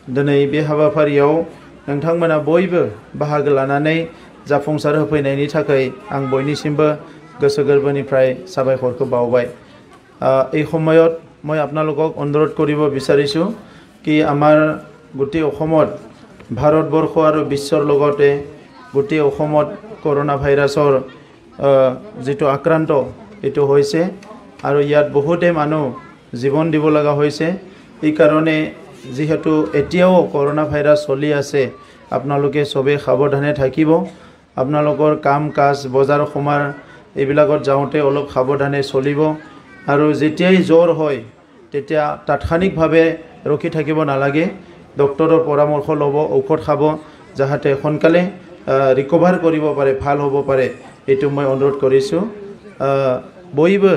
दिनै बे हाबाफारियाव नोंथांमोना बयबो बाहागो लानानै जाफुंसार होफैनायनि थाखाय आं बयनिसिमबो गोसो गोरबोनिफ्राय साबायखरखौ बावबाय। এই সময়ত মই আপোনালোকক অনুৰোধ কৰিব বিচাৰিছোঁ কি আমাৰ গোটেই অসমত ভাৰতবৰ্ষ আৰু বিশ্বৰ লগতে গোটেই অসমত কৰোনা ভাইৰাছৰ যেটো আক্ৰান্ত এটো হৈছে আৰু ইয়াত বহুতে মানুহ জীৱন দিব লগা হৈছে। এই কাৰণে যেহেতু এতিয়াও কৰোনা ভাইৰাছ চলি আছে আপোনালোকে সবে সাৱধানে থাকিব। আপোনালোকৰ কাম কাজ বজাৰ সমাৰ এইবিলাকত যাওঁতে অলপ সাৱধানে চলিব আৰু যেতিয়াই জ্বৰ হয় তেতিয়া তাৎক্ষণিকভাৱে ৰখি থাকিব নালাগে। ডক্টৰৰ পৰামৰ্শ ল'ব, ঔষধ খাব যাতে সোনকালে ৰিকভাৰ কৰিব পাৰে, ভাল হ'ব পাৰে। এইটো মই অনুৰোধ কৰিছোঁ। বয়बो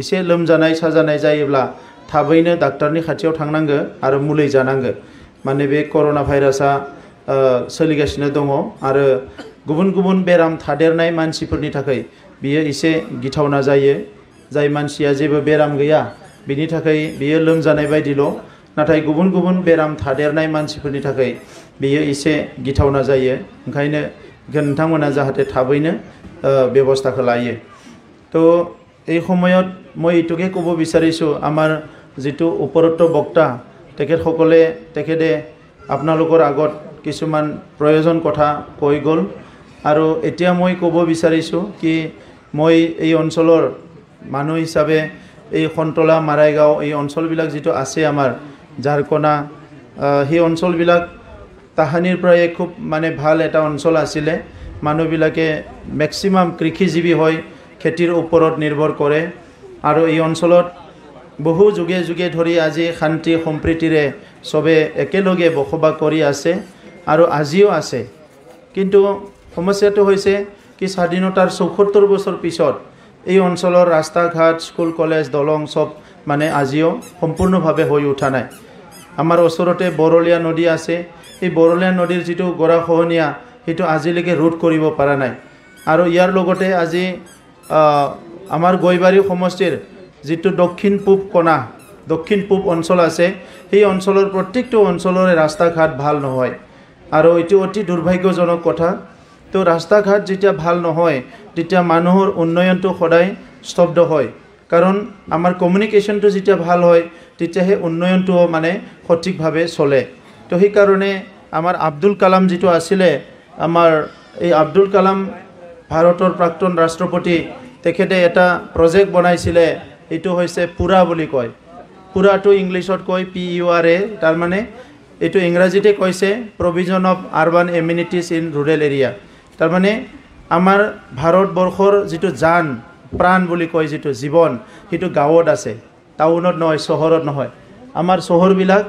एसे लोमजानाय साजानाय जायोब्ला थाबैनो डाक्टारनि खाथियाव थांनांगो आरो मुलि जानांगो। माने बे कोरोना भाइरासआ सोलिगासिनो दङ आरो गुबुन गुबुन बेराम थादेरनाय मानसिफोरनि थाखाय बियो एसे गिथावना जायो। जाय मानसिया जेबो बेराम गैया बिनि थाखाय बियो लोमजानाय बायदिल', नाथाय गुबुन गुबुन बेराम थादेरनाय मानसिफोरनि थाखाय बियो एसे गिथावना जायो। ओंखायनो नोंथांमोना जाहाथे थाबैनो बेबस्थाखौ लायो। तो এই সময়ত মই এইটোকে ক'ব বিচাৰিছোঁ আমাৰ যেটো উপৰত বক্তা তেখেতে আপোনালোকৰ আগত কিছুমান প্ৰয়োজন কথা কৈ গ'ল আৰু এতিয়া মই ক'ব বিচাৰিছোঁ কি মই এই অঞ্চলৰ মানুহ হিচাপে এই খন্তলা মাৰাইগাঁও এই অঞ্চলবিলাক যেটো আছে আমাৰ ঝাৰকনা সেই অঞ্চলবিলাক তাহানিৰ প্ৰায় খুব মানে ভাল এটা অঞ্চল আছিলে। মানুহবিলাকে ম্যাক্সিমাম কৃষিজীৱী হয়, খেতিৰ ওপৰত নিৰ্ভৰ কৰে আৰু এই অঞ্চলত বহু যুগে যুগে ধৰি আজি শান্তি সম্প্ৰীতিৰে সবে একেলগে বসবাস কৰি আছে আৰু আজিও আছে। কিন্তু সমস্যাটো হৈছে কি স্বাধীনতাৰ ৭৪ বছৰ পিছত এই অঞ্চলৰ ৰাস্তা ঘাট, স্কুল কলেজ, দলং সব মানে আজিও সম্পূৰ্ণভাৱে হৈ উঠা নাই। আমাৰ ওচৰতে বৰলীয়া নদী আছে। এই বৰলীয়া নদীৰ যেটো গৰাখহনীয়া সেইটো আজিলৈকে ৰোধ কৰিব পৰা নাই আৰু ইয়াৰ লগতে আজি আমাৰ গৈবাৰী সমষ্টিৰ যেটো দক্ষিণ পূব অঞ্চল আছে সেই অঞ্চলৰ প্ৰত্যেকটো অঞ্চলৰে ৰাস্তা ঘাট ভাল নহয় আৰু এটো অতি দুৰ্ভাগ্যজনক কথা। তো ৰাস্তা ঘাট যেতিয়া ভাল নহয় তেতিয়া মানুহৰ উন্নয়নটো সদায় স্তব্ধ হয়, কাৰণ আমাৰ কমিউনিকেশ্যনটো যেতিয়া ভাল হয় তেতিয়াহে উন্নয়নটো মানে সঠিকভাৱে চলে। তো সেই কাৰণে আমাৰ আব্দুল কালাম যেটো আছিলে, আমাৰ এই আব্দুল কালাম ভাৰতৰ প্ৰাক্তন ৰাষ্ট্ৰপতি, তেখেতে এটা প্ৰজেক্ট বনাইছিলে। এইটো হৈছে পুৰা বুলি কয়। পুৰাটো ইংলিছত কয় PURA, তাৰ মানে এইটো ইংৰাজীতে কৈছে provision of urban amenities in rural area. তাৰ মানে আমাৰ ভাৰতবৰ্ষৰ যেটো জান প্ৰাণ বুলি কয় যেটো জীৱন সেইটো গাঁৱত আছে, টাউনত নহয়, চহৰত নহয়। আমাৰ চহৰবিলাক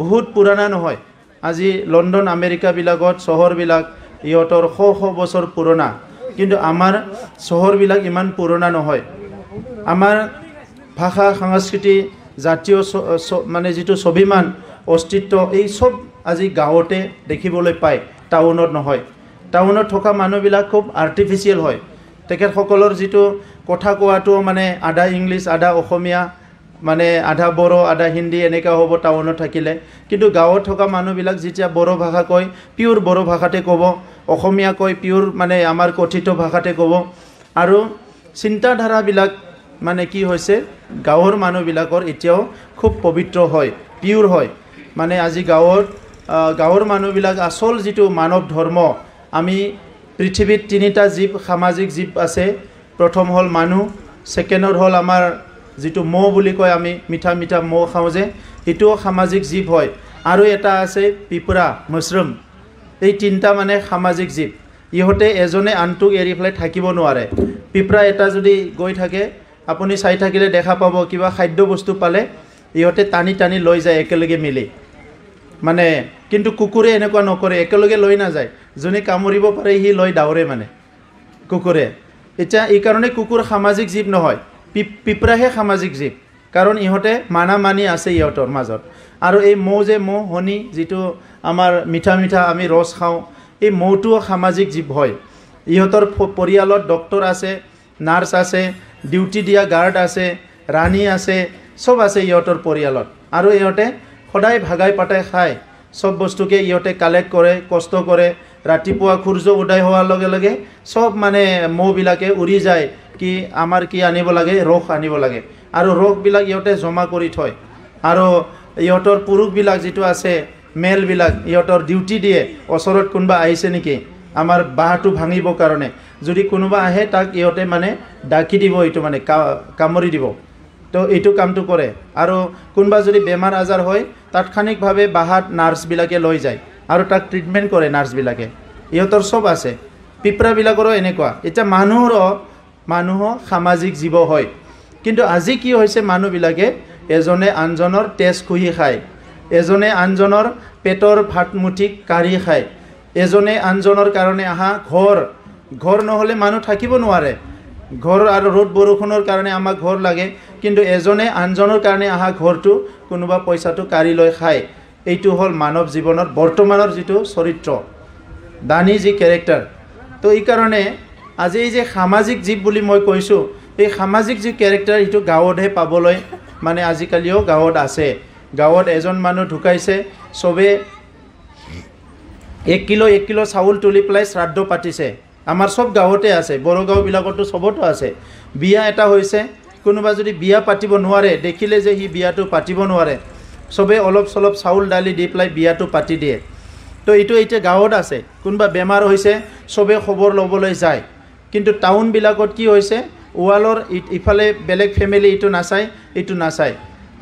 বহুত পুৰণা নহয়। আজি লণ্ডন আমেৰিকাবিলাকত চহৰবিলাক ইহঁতৰ শ শ বছৰ পুৰণা, কিন্তু আমাৰ চহৰবিলাক ইমান পুৰণা নহয়। আমাৰ ভাষা, সংস্কৃতি, জাতীয় মানে যেটো স্বাভিমান, অস্তিত্ব এই সব আজি গাঁৱতে দেখিবলৈ পায়, টাউনত নহয়। টাউনত থকা মানুহবিলাক খুব আৰ্টিফিচিয়েল হয়। তেখেতসকলৰ যেটো কথা কোৱাটো মানে আধা ইংলিছ আধা অসমীয়া, মানে আধা বড়ো আধা হিন্দী এনেকা হ'ব টাউনত থাকিলে। কিন্তু গাঁৱত থকা মানুহবিলাক যেতিয়া বড়ো ভাষা কয় পিওৰ বড়ো ভাষাতে ক'ব, অসমীয়া কয় পিওৰ মানে আমাৰ কথিত ভাষাতে ক'ব। আৰু চিন্তাধাৰাবিলাক মানে কি হৈছে গাঁৱৰ মানুহবিলাকৰ এতিয়াও খুব পবিত্ৰ হয়, পিওৰ হয়। মানে আজি গাঁৱৰ মানুহবিলাক আসল যেটো মানৱ ধৰ্ম, আমি পৃথিৱীত তিনিটা জীৱ, সামাজিক জীৱ আছে। প্ৰথম হ'ল মানুহ, সেকেন্ডৰ হ'ল আমাৰ যেটো মৌ বুলি কয়, আমি মিঠা মিঠা মৌ খাওঁ যে, এটোও সামাজিক জীৱ হয়। আৰু এটা আছে পিপৰা, মাশৰুম। এই তিনিটা মানে সামাজিক জীৱ। ইহঁতে এজনে আনটোক এৰি পেলাই থাকিব নোৱাৰে। পিপৰা এটা যদি গৈ থাকে আপুনি চাই থাকিলে দেখা পাব কিবা খাদ্য বস্তু পালে ইহঁতে টানি টানি লৈ যায় একেলগে মিলি। মানে কিন্তু কুকুৰে এনেকুৱা নকৰে, একেলগে লৈ নাযায়। যোনে কামুৰিব পাৰে সি লৈ দাউৰে মানে কুকুৰে। এতিয়া এই কাৰণে কুকুৰ সামাজিক জীৱ নহয়, পিপৰাহে সামাজিক জীৱ, কাৰণ ইহঁতে মানি আছে ইহঁতৰ মাজত। আৰু এই মৌ যে মৌ হনি যেটো আমাৰ মিঠা মিঠা আমি ৰস খাওঁ, এই মৌটোও সামাজিক জীৱ হয়। ইহঁতৰ পৰিয়ালত ডক্টৰ আছে, নাৰ্ছ আছে, ডিউটি দিয়া গাৰ্ড আছে, ৰাণী আছে, সব আছে ইহঁতৰ পৰিয়ালত। আৰু ইহঁতে সদায় ভাগাই পাতাই খায়, সব বস্তুকে ইহঁতে কালেক্ট কৰে, কষ্ট কৰে। ৰাতিপুৱা সূৰ্য উদয় হোৱাৰ লগে লগে সব মানে মৌবিলাকে উৰি যায়, কি আমাৰ কি আনিব লাগে, ৰস আনিব লাগে। আৰু ৰসবিলাক ইহঁতে জমা কৰি থয়। আৰু ইহঁতৰ পুৰুষবিলাক যিটো আছে, মেলবিলাক, ইহঁতৰ ডিউটি দিয়ে, ওচৰত কোনোবা আহিছে নেকি আমাৰ বাঁহটো ভাঙিবৰ কাৰণে। যদি কোনোবা আহে তাক ইহঁতে মানে ডাকি দিব, এইটো মানে কামুৰি দিব। তো এইটো কামটো কৰে। আৰু কোনোবা যদি বেমাৰ আজাৰ হয় তাৎক্ষণিকভাৱে বাঁহাত নাৰ্ছবিলাকে লৈ যায় আৰু তাক ট্ৰিটমেণ্ট কৰে নাৰ্ছবিলাকে। ইহঁতৰ চব আছে। পিঁপৰাবিলাকৰো এনেকুৱা। এতিয়া মানুহো সামাজিক জীৱ হয়। কিন্তু আজি কি হৈছে, মানুহবিলাকে এজনে আনজনৰ তেজ খুহি খায়, এজনে আনজনৰ পেটৰ ভাতমুঠি কাঢ়ি খায়, এজনে আনজনৰ কাৰণে আহা ঘৰ নহ'লে মানুহ থাকিব নোৱাৰে। ঘৰ আৰু ৰ'দ বৰষুণৰ কাৰণে আমাক ঘৰ লাগে, কিন্তু এজনে আনজনৰ কাৰণে আহা ঘৰটো কোনোবা পইচাটো কাঢ়ি লৈ খায়। এইটো হ'ল মানৱ জীৱনৰ বৰ্তমানৰ যিটো চৰিত্ৰ, দানী যি কেৰেক্টাৰ। তো এই কাৰণে আজি এই যে সামাজিক জীৱ বুলি মই কৈছোঁ, এই সামাজিক যি কেৰেক্টাৰ এইটো গাঁৱতহে পাবলৈ মানে আজিকালিও গাঁৱত আছে। গাঁৱত এজন মানুহ ঢুকাইছে, চবে 1 কিলো চাউল তুলি পেলাই শ্ৰাদ্ধ পাতিছে। আমাৰ চব গাঁৱতে আছে, বড়ো গাঁওবিলাকতো চবতো আছে। বিয়া এটা হৈছে, কোনোবা যদি বিয়া পাতিব নোৱাৰে, দেখিলে যে সি বিয়াটো পাতিব নোৱাৰে, চবে অলপ চলপ চাউল দালি দি পেলাই বিয়াটো পাতি দিয়ে। তো এইটো এতিয়া গাঁৱত আছে। কোনোবা বেমাৰ হৈছে, চবে খবৰ ল'বলৈ যায়। কিন্তু টাউনবিলাকত কি হৈছে, ৱালৰ ইফালে বেলেগ ফেমিলি এইটো নাচায়।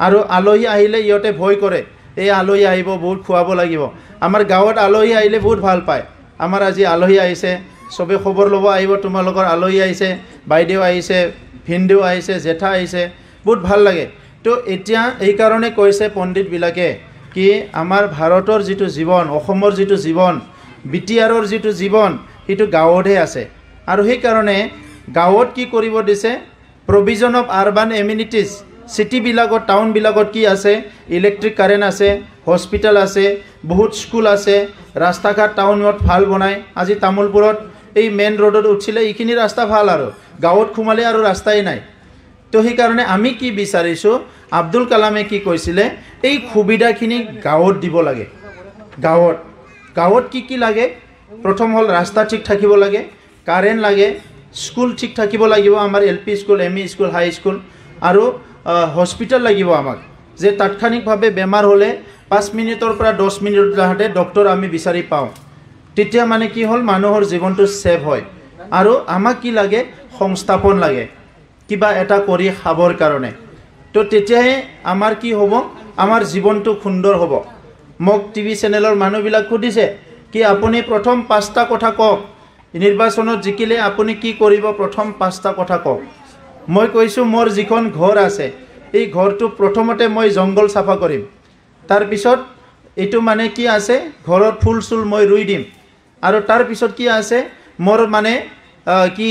আৰু আলহী আহিলে ইহঁতে ভয় কৰে, এই আলহী আহিব, বহুত খুৱাব লাগিব। আমাৰ গাঁৱত আলহী আহিলে বহুত ভাল পায়। আমাৰ আজি আলহী আহিছে, চবে খবৰ ল'ব আহিব, তোমালোকৰ আলহী আহিছে, বাইদেউ আহিছে, ভিনদেউ আহিছে, জেঠা আহিছে, বহুত ভাল লাগে। তো এতিয়া এইকাৰণে কৈছে পণ্ডিতবিলাকে কি আমাৰ ভাৰতৰ যিটো জীৱন, অসমৰ যিটো জীৱন, বিটিআৰৰ যিটো জীৱন, সেইটো গাঁৱতহে আছে। আৰু সেইকাৰণে গাঁৱত কি কৰিব দিছে, প্ৰভিজন অফ আৰ্বান এমিনিটিজ। চিটিবিলাকত, টাউনবিলাকত কি আছে, ইলেক্ট্ৰিক কাৰেণ্ট আছে, হস্পিটেল আছে, বহুত স্কুল আছে, ৰাস্তা ঘাট টাউনত ভাল বনায়। আজি তামোলপুৰত এই মেইন ৰোডত উঠিলে এইখিনি ৰাস্তা ভাল, আৰু গাঁৱত সোমালে আৰু ৰাস্তাই নাই। তো সেইকাৰণে আমি কি বিচাৰিছোঁ, আব্দুল কালামে কি কৈছিলে, এই সুবিধাখিনি গাঁৱত দিব লাগে। গাঁৱত কি লাগে, প্ৰথম হ'ল ৰাস্তা ঠিক থাকিব লাগে, কাৰেণ্ট লাগে, স্কুল ঠিক থাকিব লাগিব, আমাৰ LP স্কুল, ME স্কুল, হাই স্কুল, আৰু হস্পিটেল লাগিব আমাক, যে তাৎক্ষণিকভাৱে বেমাৰ হ'লে 5 মিনিটৰ পৰা 10 মিনিট যাতে ডক্টৰ আমি বিচাৰি পাওঁ। তেতিয়া মানে কি হ'ল, মানুহৰ জীৱনটো ছেভ হয়। আৰু আমাক কি লাগে, সংস্থাপন লাগে, কিবা এটা কৰি খাবৰ কাৰণে। তো তেতিয়াহে আমাৰ কি হ'ব, আমাৰ জীৱনটো সুন্দৰ হ'ব। মোক টিভি চেনেলৰ মানুহবিলাক সুধিছে কি আপুনি প্ৰথম 5টা কথা কওক, নিৰ্বাচনত জিকিলে আপুনি কি কৰিব, প্ৰথম 5টা কথা কওক। মই কৈছোঁ মোৰ যিখন ঘৰ আছে, এই ঘৰটো প্ৰথমতে মই জংঘল চাফা কৰিম। তাৰপিছত এইটো মানে কি আছে, ঘৰৰ ফুল চুল মই ৰুই দিম। আৰু তাৰপিছত কি আছে, মোৰ মানে কি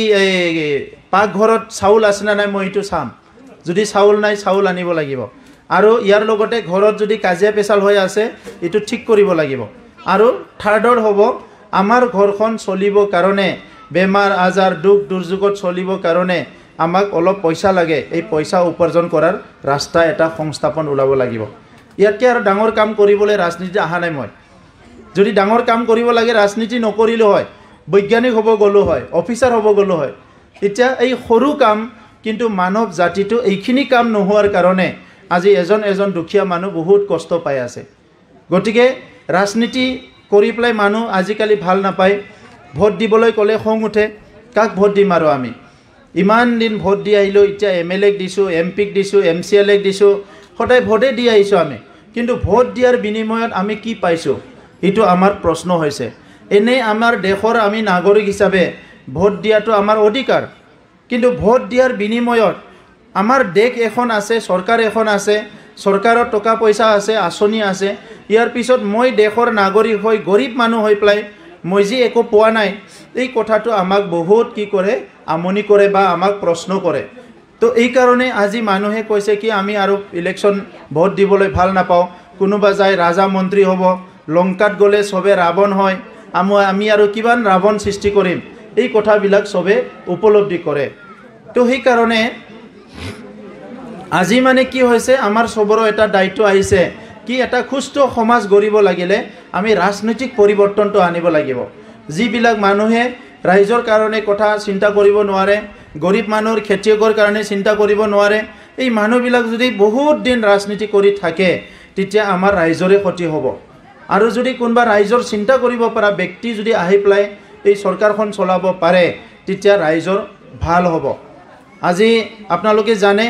পাকঘৰত চাউল আছে নে নাই মই এইটো চাম। যদি চাউল নাই, চাউল আনিব লাগিব। আৰু ইয়াৰ লগতে ঘৰত যদি কাজিয়া পেচাল হৈ আছে, এইটো ঠিক কৰিব লাগিব। আৰু থাৰ্ডৰ হ'ব, আমাৰ ঘৰখন চলিবৰ কাৰণে, বেমাৰ আজাৰ দুখ দুৰ্যোগত চলিবৰ কাৰণে আমাক অলপ পইচা লাগে। এই পইচা উপাৰ্জন কৰাৰ ৰাস্তা এটা সংস্থাপন ওলাব লাগিব। ইয়াতকৈ আৰু ডাঙৰ কাম কৰিবলৈ ৰাজনীতি অহা নাই মই। যদি ডাঙৰ কাম কৰিব লাগে, ৰাজনীতি নকৰিলোঁ হয়, বৈজ্ঞানিক হ'ব গ'লোঁ হয়, অফিচাৰ হ'ব গ'লোঁ হয়। এতিয়া এই সৰু কাম, কিন্তু মানৱ জাতিটো এইখিনি কাম নোহোৱাৰ কাৰণে আজি এজন দুখীয়া মানুহ বহুত কষ্ট পাই আছে। গতিকে ৰাজনীতি কৰি পেলাই মানুহ আজিকালি ভাল নাপায়। ভোট দিবলৈ ক'লে খং উঠে, কাক ভোট দিম আৰু আমি, ইমান দিন ভোট দি আহিলোঁ, এতিয়া MLAক দিছোঁ, MPক দিছোঁ, MCLAক দিছোঁ, সদায় ভোটে দি আহিছোঁ আমি। কিন্তু ভোট দিয়াৰ বিনিময়ত আমি কি পাইছোঁ, এইটো আমাৰ প্ৰশ্ন হৈছে। এনেই আমাৰ দেশৰ আমি নাগৰিক হিচাপে ভোট দিয়াটো আমাৰ অধিকাৰ, কিন্তু ভোট দিয়াৰ বিনিময়ত আমাৰ দেশ এখন আছে, চৰকাৰ এখন আছে, চৰকাৰৰ টকা পইচা আছে, আঁচনি আছে। ইয়াৰ পিছত মই দেশৰ নাগৰিক হৈ, গৰীব মানুহ হৈ পেলাই মই যি একো পোৱা নাই, এই কথাটো আমাক বহুত কি কৰে, আমনি কৰে বা আমাক প্ৰশ্ন কৰে। তো এইকাৰণে আজি মানুহে কৈছে কি আমি আৰু ইলেকশ্যন ভোট দিবলৈ ভাল নাপাওঁ। কোনোবা যায় ৰাজা মন্ত্ৰী হ'ব, লংকাত গ'লে চবে ৰাৱণ হয়, আমি আৰু কিমান ৰাৱণ সৃষ্টি কৰিম, এই কথাবিলাক চবে উপলব্ধি কৰে। তো সেইকাৰণে আজি মানে কি হৈছে, আমাৰ চবৰো এটা দায়িত্ব আহিছে কি এটা সুস্থ সমাজ গঢ়িব লাগিলে আমি ৰাজনৈতিক পৰিৱৰ্তনটো আনিব লাগিব যিবিলাক মানুহে ৰাইজৰ কাৰণে কথা চিন্তা কৰিব নোৱাৰে গৰীব মানুহৰ খেতিয়কৰ কাৰণে চিন্তা কৰিব নোৱাৰে এই মানুহবিলাক যদি বহুত দিন ৰাজনীতি কৰি থাকে তেতিয়া আমাৰ ৰাইজৰে ক্ষতি হ'ব আৰু যদি কোনোবা ৰাইজৰ চিন্তা কৰিব পৰা ব্যক্তি যদি আহি পেলাই এই চৰকাৰখন চলাব পাৰে তেতিয়া ৰাইজৰ ভাল হ'ব আজি আপোনালোকে জানে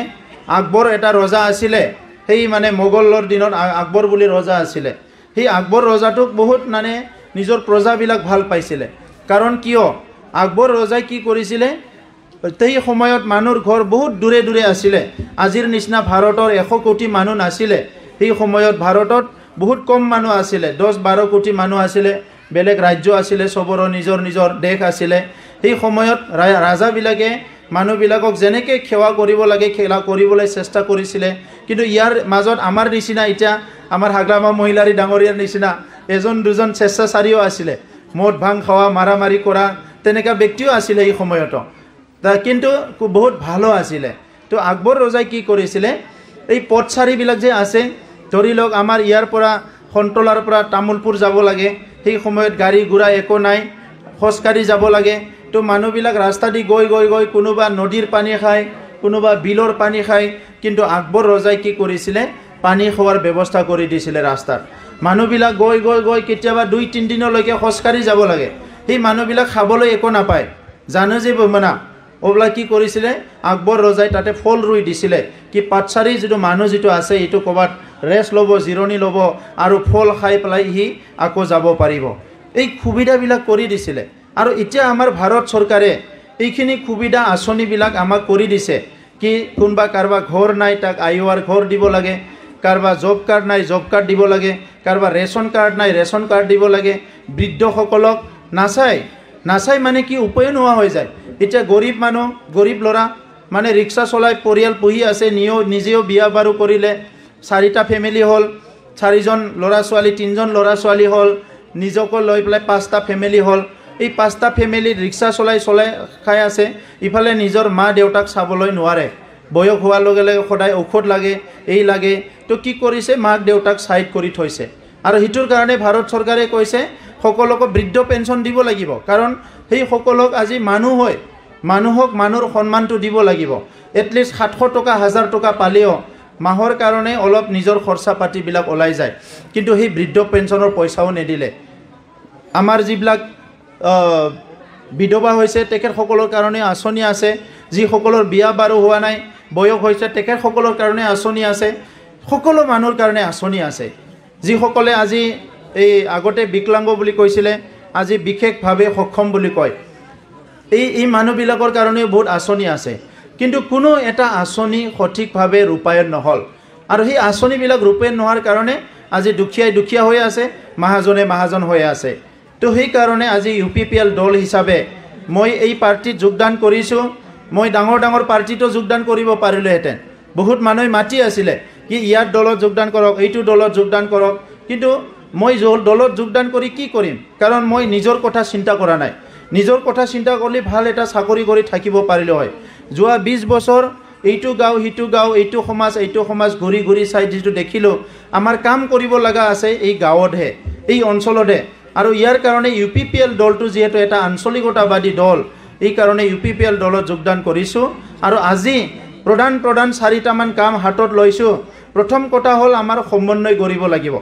আকবৰ এটা ৰজা আছিলে সেই মানে মোগলৰ দিনত আকবৰ বুলি ৰজা আছিলে সেই আকবৰ ৰজাটোক বহুত মানে নিজৰ প্ৰজাবিলাক ভাল পাইছিলে কাৰণ কিয় আকবৰ ৰজাই কি কৰিছিলে সেই সময়ত মানুহৰ ঘৰ বহুত দূৰে দূৰে আছিলে আজিৰ নিচিনা ভাৰতৰ 100 কোটি মানুহ নাছিলে সেই সময়ত ভাৰতত বহুত কম মানুহ আছিলে 10-12 কোটি মানুহ আছিলে বেলেগ ৰাজ্য আছিলে সবৰো নিজৰ নিজৰ দেশ আছিলে সেই সময়ত ৰাজাবিলাকে মানুহবিলাকক যেনেকৈ সেৱা কৰিব লাগে খেলা কৰিবলৈ চেষ্টা কৰিছিলে কিন্তু ইয়াৰ মাজত আমাৰ নিচিনা এতিয়া আমাৰ হাগ্ৰামা মহিলাৰী ডাঙৰীয়াৰ নিচিনা এজন দুজন স্বেচ্ছাচাৰীও আছিলে মদ ভাং খাওয়া মাৰামাৰি কৰা তেনেকা ব্যক্তিও আছিলে এই সময়ত কিন্তু বহুত ভালো আছিলে তো আকবৰ ৰজাই কি কৰিছিলে এই পথচাৰীবিলাক যে আছে ধৰি লওক আমাৰ ইয়াৰ পৰা খন্তলাৰ পৰা তামুলপুৰ যাব লাগে সেই সময়ত গাড়ী ঘোঁৰা একো নাই খোজকাঢ়ি যাব লাগে তো মানুহবিলাক ৰাস্তা দি গৈ গৈ গৈ কোনোবা নদীৰ পানী খায় কোনোবা বিলৰ পানী খায় কিন্তু আকবৰ ৰজাই কি কৰিছিলে পানী খোৱাৰ ব্যৱস্থা কৰি দিছিলে ৰাস্তাত মানুহবিলাক গৈ গৈ গৈ কেতিয়াবা 2-3 দিনলৈকে খোজকাঢ়ি যাব লাগে সেই মানুহবিলাক খাবলৈ একো নাপায় জানো যে বমনা ওবলা কি কৰিছিলে আকবৰ ৰজাই তাতে ফল ৰুই দিছিলে কি পাটচাৰী যিটো মানুহ যিটো আছে এইটো ক'বাত ৰেষ্ট ল'ব জিৰণি ল'ব আৰু ফল খাই পেলাই সি আকৌ যাব পাৰিব এই সুবিধাবিলাক কৰি দিছিলে আৰু এতিয়া আমাৰ ভাৰত চৰকাৰে এইখিনি সুবিধা আঁচনিবিলাক আমাক কৰি দিছে কি কোনোবা কাৰোবাৰ ঘৰ নাই তাক আইওআৰ ঘৰ দিব লাগে কাৰোবাৰ জব কাৰ্ড নাই জব কাৰ্ড দিব লাগে কাৰোবাৰ ৰেচন কাৰ্ড নাই ৰেচন কাৰ্ড দিব লাগে বৃদ্ধসকলক নাচাই মানে কি উপায় নোহোৱা হৈ যায় এতিয়া গৰীব মানুহ গৰীব ল'ৰা মানে ৰিক্সা চলাই পৰিয়াল পুহি আছে নিজেও বিয়া বাৰু কৰিলে 4টা ফেমিলি হ'ল 4জন ল'ৰা ছোৱালী 3জন ল'ৰা ছোৱালী হ'ল নিজকো লৈ পেলাই 5টা ফেমিলি হ'ল এই 5টা ফেমিলিত ৰিক্সা চলাই খাই আছে ইফালে নিজৰ মা দেউতাক চাবলৈ নোৱাৰে বয়স হোৱাৰ লগে লগে সদায় ঔষধ লাগে এই লাগে তো কি কৰিছে মাক দেউতাক সাইড কৰি থৈছে আৰু হিটোৰ কাৰণে ভাৰত চৰকাৰে কৈছে সকলোকে বৃদ্ধ পেঞ্চন দিব লাগিব কাৰণ সেই সকলক আজি মানুহ হয় মানুহক মানুহৰ সন্মানটো দিব লাগিব এটলিষ্ট 700 টকা 1000 টকা পালেও মাহৰ কাৰণে অলপ নিজৰ খৰচা পাতিবিলাক ওলাই যায় কিন্তু সেই বৃদ্ধ পেঞ্চনৰ পইচাও নেদিলে আমাৰ যিবিলাক বিধৱা হৈছে তেখেতসকলৰ কাৰণে আঁচনি আছে যিসকলৰ বিয়া বাৰু হোৱা নাই বয়স হৈছে তেখেতসকলৰ কাৰণে আঁচনি আছে সকলো মানুহৰ কাৰণে আঁচনি আছে যিসকলে আজি এই আগতে বিকলাংগ বুলি কৈছিলে আজি বিশেষভাৱে সক্ষম বুলি কয় এই মানুহবিলাকৰ কাৰণেও বহুত আঁচনি আছে কিন্তু কোনো এটা আঁচনি সঠিকভাৱে ৰূপায়ণ নহল আৰু সেই আঁচনিবিলাক ৰূপায়ণ নোহোৱাৰ কাৰণে আজি দুখীয়া হৈ আছে মহাজন হৈ আছে তো সেই কাৰণে আজি UPPL দল হিচাপে মই এই পাৰ্টিত যোগদান কৰিছোঁ মই ডাঙৰ পাৰ্টিটো যোগদান কৰিব পাৰিলোহেঁতেন বহুত মানুহে মাতি আছিলে কি ইয়াৰ দলত যোগদান কৰক এইটো দলত যোগদান কৰক কিন্তু মই দলত যোগদান কৰি কি কৰিম কাৰণ মই নিজৰ কথা চিন্তা কৰা নাই নিজৰ কথা চিন্তা কৰিলে ভাল এটা চাকৰি কৰি থাকিব পাৰিলো হয় যোৱা 20 বছৰ এইটো গাঁও হিটো গাঁও এইটো সমাজ ঘূৰি চাই যিটো দেখিলোঁ আমাৰ কাম কৰিব লগা আছে এই গাঁৱতহে এই অঞ্চলতহে আৰু ইয়াৰ কাৰণে UPPL দলটো যেহেতু এটা আঞ্চলিকতাবাদী দল এই কাৰণে UPPL দলত যোগদান কৰিছোঁ আৰু আজি প্ৰধান 4টামান কাম হাতত লৈছোঁ প্ৰথম কথা হ'ল আমাৰ সমন্বয় কৰিব লাগিব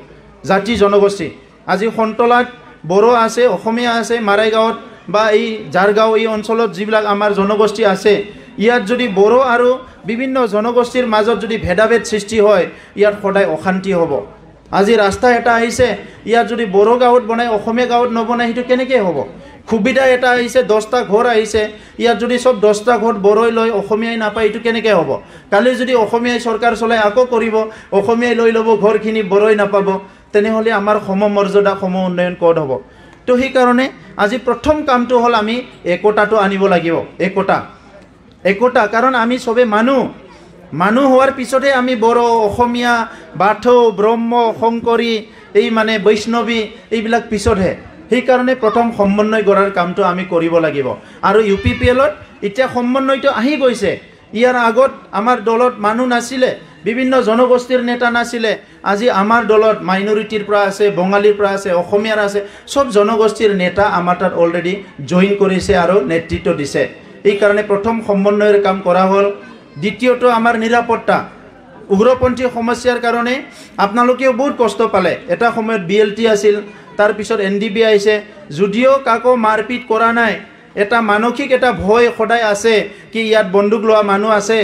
জাতি জনগোষ্ঠী আজি খন্তলাত বড়ো আছে অসমীয়া আছে মাৰাইগাঁৱত বা এই জাৰগাঁও এই অঞ্চলত যিবিলাক আমাৰ জনগোষ্ঠী আছে ইয়াত যদি বড়ো আৰু বিভিন্ন জনগোষ্ঠীৰ মাজত যদি ভেদাভেদ সৃষ্টি হয় ইয়াত সদায় অশান্তি হ'ব আজি ৰাস্তা এটা আহিছে ইয়াত যদি বড়ো গাঁৱত বনাই অসমীয়া গাঁৱত নবনাই সেইটো কেনেকৈ হ'ব সুবিধা এটা আহিছে 10টা ঘৰ আহিছে ইয়াত যদি সব 10টা ঘৰ বড়োই লৈ অসমীয়াই নাপায় এইটো কেনেকৈ হ'ব কালি যদি অসমীয়াই চৰকাৰ চলাই আকৌ কৰিব অসমীয়াই লৈ ল'ব ঘৰখিনি বড়োই নাপাব তেনেহ'লে আমাৰ সমমৰ্যাদা উন্নয়ন ক'ত হ'ব তো সেই কাৰণে আজি প্ৰথম কামটো হ'ল আমি একতাটো আনিব লাগিব একতা কাৰণ আমি সবে মানুহ হোৱাৰ পিছতহে আমি বড়ো অসমীয়া বাথৌ ব্ৰহ্ম শংকৰী এই মানে বৈষ্ণৱী এইবিলাক পিছতহে সেইকাৰণে প্ৰথম সমন্বয় গঢ়াৰ কামটো আমি কৰিব লাগিব আৰু UPPLত এতিয়া সমন্বয়টো আহি গৈছে ইয়াৰ আগত আমাৰ দলত মানুহ নাছিলে বিভিন্ন জনগোষ্ঠীৰ নেতা নাছিলে আজি আমাৰ দলত মাইনৰিটিৰ পৰা আছে বঙালীৰ পৰা আছে অসমীয়াৰ আছে সব জনগোষ্ঠীৰ নেতা আমাৰ তাত অলৰেডি জয়েন কৰিছে আৰু নেতৃত্ব দিছে এই কাৰণে প্ৰথম সমন্বয়ৰ কাম কৰা হ'ল দ্বিতীয়টো আমাৰ নিৰাপত্তা উগ্ৰপন্থী সমস্যাৰ কাৰণে আপোনালোকেও বহুত কষ্ট পালে এটা সময়ত বিএলটি আছিল তাৰ পিছত এনডিবি আহিছে যদিও কাকো মাৰপিট কৰা নাই এটা মানসিক এটা ভয় সদায় আছে কি ইয়াত বন্দুক লোৱা মানুহ আছে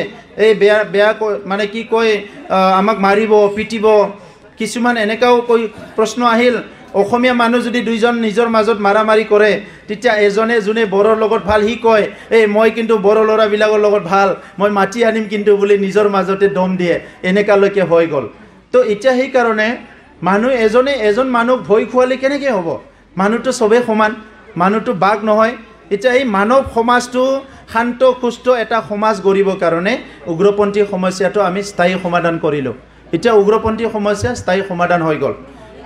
এই বেয়া মানে কি কয় আমাক মাৰিব পিটিব কিছুমান এনেকাও কৈ প্ৰশ্ন আহিল অসমীয়া মানুহ যদি দুইজন নিজৰ মাজত মাৰামাৰি কৰে তেতিয়া এজনে যোনে বৰৰ লগত ভাল হি কয় এই মই কিন্তু বৰ ল'ৰাবিলাকৰ লগত ভাল মই মাটি আনিম কিন্তু বুলি নিজৰ মাজতে দম দিয়ে এনেকালৈকে হৈ গ'ল তো এতিয়া সেই কাৰণে মানুহ এজন মানুহ ভয় খুৱালে কেনেকৈ হ'ব মানুহটো চবেই সমান মানুহটো বাঘ নহয় এতিয়া এই মানৱ সমাজটো শান্ত সুস্থ এটা সমাজ গঢ়িবৰ কাৰণে উগ্ৰপন্থী সমস্যাটো আমি স্থায়ী সমাধান কৰিলোঁ এতিয়া উগ্ৰপন্থী সমস্যা স্থায়ী সমাধান হৈ গ'ল